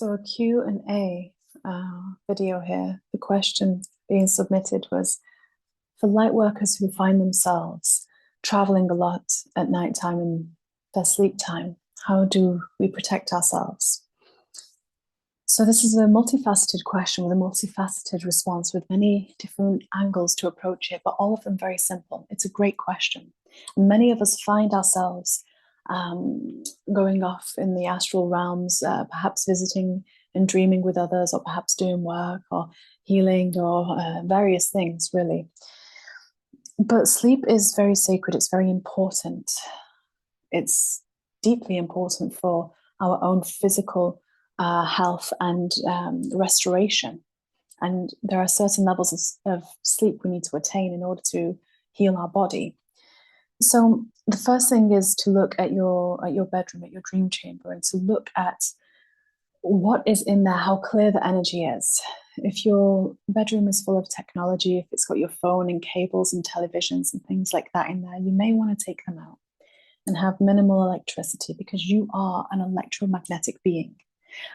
So a Q&A video here. The question being submitted was for light workers who find themselves traveling a lot at nighttime in their sleep time, how do we protect ourselves? So this is a multifaceted question with a multifaceted response with many different angles to approach it, but all of them very simple. It's a great question. And many of us find ourselves going off in the astral realms, perhaps visiting and dreaming with others, or perhaps doing work or healing or various things, really. But sleep is very sacred. It's very important. It's deeply important for our own physical health and restoration. And there are certain levels of sleep we need to attain in order to heal our body. So the first thing is to look at your bedroom, at your dream chamber, and to look at what is in there, how clear the energy is. If your bedroom is full of technology, if it's got your phone and cables and televisions and things like that in there, you may want to take them out and have minimal electricity, because you are an electromagnetic being.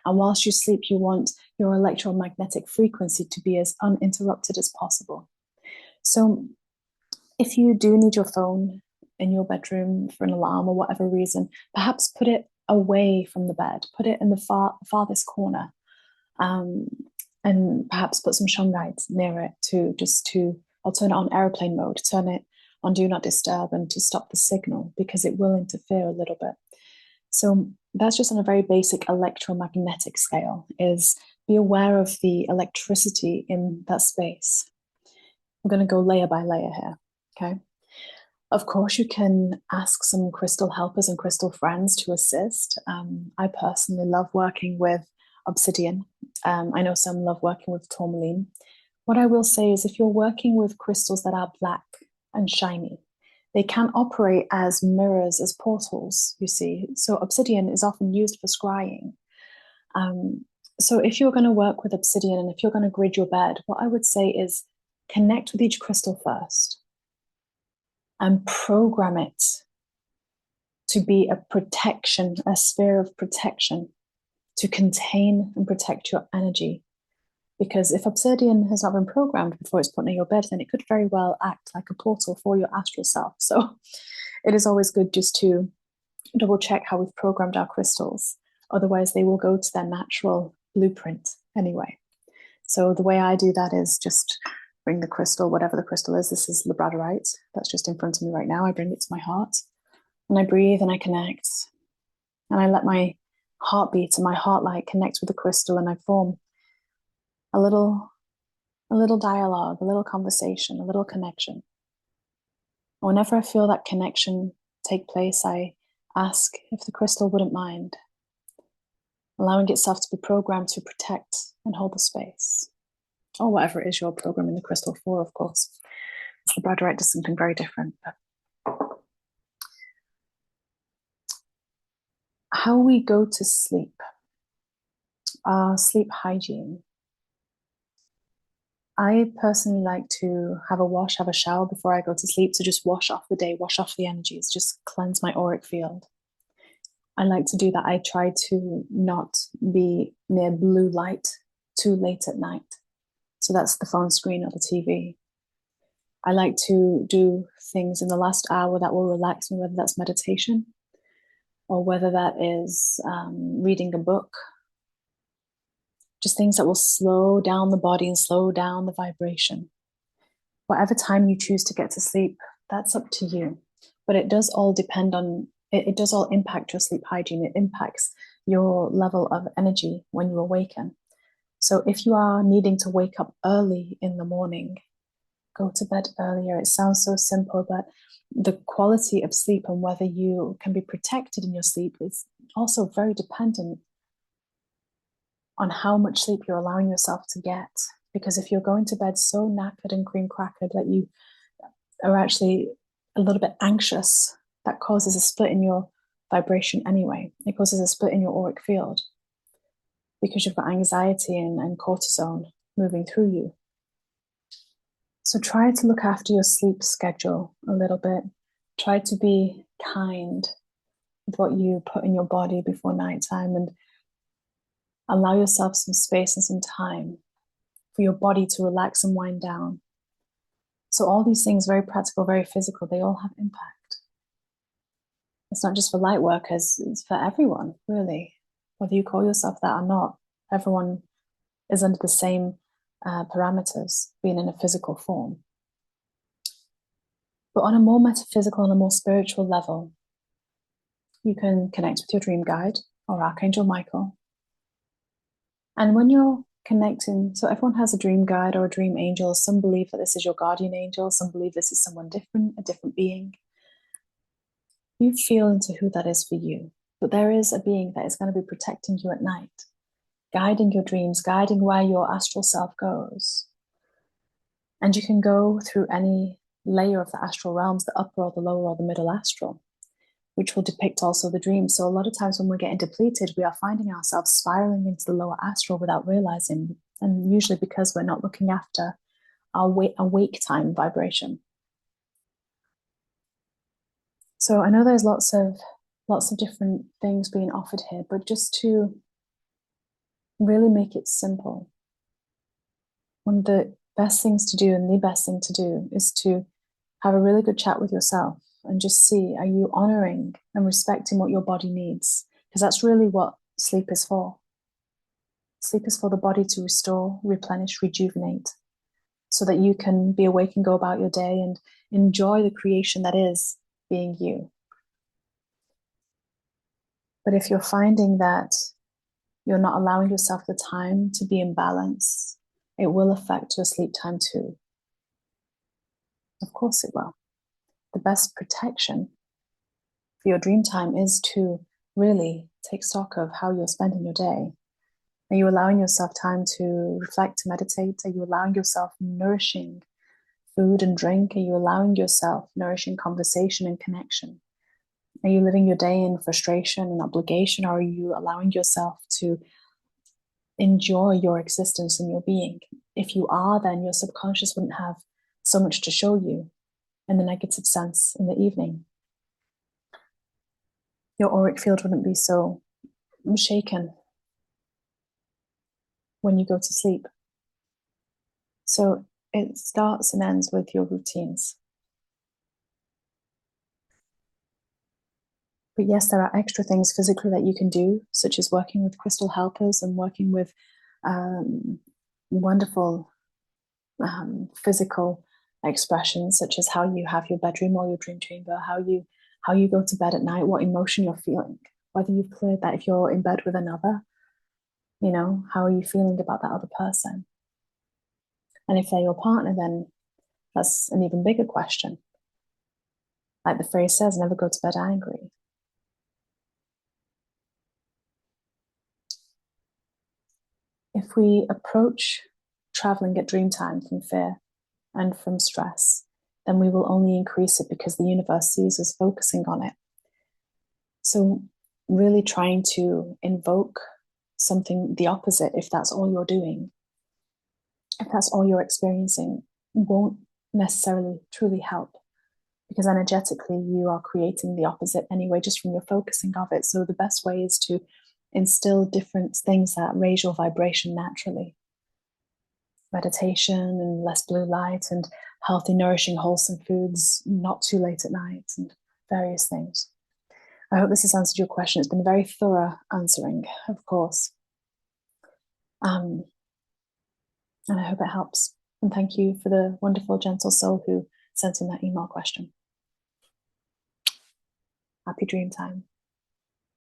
And whilst you sleep, you want your electromagnetic frequency to be as uninterrupted as possible. So if you do need your phone in your bedroom for an alarm or whatever reason, perhaps put it away from the bed, put it in the farthest corner, and perhaps put some shungite near it or turn it on airplane mode, turn it on do not disturb, and to stop the signal, because it will interfere a little bit. So that's just on a very basic electromagnetic scale, is be aware of the electricity in that space. I'm going to go layer by layer here, okay? Of course, you can ask some crystal helpers and crystal friends to assist. I personally love working with Obsidian. I know some love working with tourmaline. What I will say is, if you're working with crystals that are black and shiny, they can operate as mirrors, as portals, you see. So Obsidian is often used for scrying. So if you're going to work with Obsidian and if you're going to grid your bed, what I would say is connect with each crystal first and program it to be a protection, a sphere of protection, to contain and protect your energy. Because if Obsidian has not been programmed before it's put in your bed, then it could very well act like a portal for your astral self. So it is always good just to double check how we've programmed our crystals. Otherwise, they will go to their natural blueprint anyway. So the way I do that is just bring the crystal, whatever the crystal is. This is labradorite. That's just in front of me right now. I bring it to my heart and I breathe and I connect. And I let my heartbeat and my heart light connect with the crystal, and I form a little dialogue, a little conversation, a little connection. Whenever I feel that connection take place, I ask if the crystal wouldn't mind allowing itself to be programmed to protect and hold the space, or whatever it is you're programming the crystal for, of course. The labradorite does something very different. But how we go to sleep, sleep hygiene. I personally like to have a shower before I go to sleep, to just wash off the day, wash off the energies, just cleanse my auric field. I like to do that. I try to not be near blue light too late at night. So that's the phone screen or the TV. I like to do things in the last hour that will relax me, whether that's meditation or whether that is reading a book. Just things that will slow down the body and slow down the vibration. Whatever time you choose to get to sleep, that's up to you. But it does all depend on, it does all impact your sleep hygiene. It impacts your level of energy when you awaken. So if you are needing to wake up early in the morning, go to bed earlier. It sounds so simple, but the quality of sleep and whether you can be protected in your sleep is also very dependent on how much sleep you're allowing yourself to get. Because if you're going to bed so knackered and cream crackered that you are actually a little bit anxious, that causes a split in your vibration anyway. It causes a split in your auric field because you've got anxiety and cortisone moving through you. So try to look after your sleep schedule a little bit. Try to be kind with what you put in your body before nighttime, and Allow yourself some space and some time for your body to relax and wind down. So all these things, very practical, very physical, they all have impact. It's not just for light workers, it's for everyone, really. Whether you call yourself that or not, everyone is under the same parameters, being in a physical form. But on a more metaphysical and a more spiritual level, you can connect with your dream guide or Archangel Michael. And when you're connecting, so everyone has a dream guide or a dream angel. Some believe that this is your guardian angel. Some believe this is someone different, a different being. You feel into who that is for you. But there is a being that is going to be protecting you at night, guiding your dreams, guiding where your astral self goes. And you can go through any layer of the astral realms, the upper or the lower or the middle astral, which will depict also the dreams. So a lot of times when we're getting depleted, we are finding ourselves spiraling into the lower astral without realizing, and usually because we're not looking after our awake time vibration. So I know there's lots of different things being offered here, but just to really make it simple, one of the best things to do and the best thing to do is to have a really good chat with yourself and just see, are you honoring and respecting what your body needs? Because that's really what sleep is for. Sleep is for the body to restore, replenish, rejuvenate, so that you can be awake and go about your day and enjoy the creation that is being you. But if you're finding that you're not allowing yourself the time to be in balance, it will affect your sleep time too. Of course it will. The best protection for your dream time is to really take stock of how you're spending your day. Are you allowing yourself time to reflect, to meditate? Are you allowing yourself nourishing food and drink? Are you allowing yourself nourishing conversation and connection? Are you living your day in frustration and obligation, or are you allowing yourself to enjoy your existence and your being? If you are, then your subconscious wouldn't have so much to show you in the negative sense in the evening. Your auric field wouldn't be so shaken when you go to sleep. So it starts and ends with your routines. But yes, there are extra things physically that you can do, such as working with crystal helpers and working with wonderful physical expressions, such as how you have your bedroom or your dream chamber, how you go to bed at night, what emotion you're feeling, whether you've cleared that. If you're in bed with another, how are you feeling about that other person? And if they're your partner, then that's an even bigger question. Like the phrase says, never go to bed angry. If we approach traveling at dream time from fear and from stress, then we will only increase it, because the universe sees us focusing on it. So really trying to invoke something the opposite, if that's all you're doing, if that's all you're experiencing, won't necessarily truly help, because energetically you are creating the opposite anyway, just from your focusing of it. So the best way is to instill different things that raise your vibration naturally. Meditation and less blue light and healthy, nourishing, wholesome foods, not too late at night, and various things. I hope this has answered your question. It's been very thorough answering, of course. And I hope it helps. And thank you for the wonderful, gentle soul who sent in that email question. Happy dream time.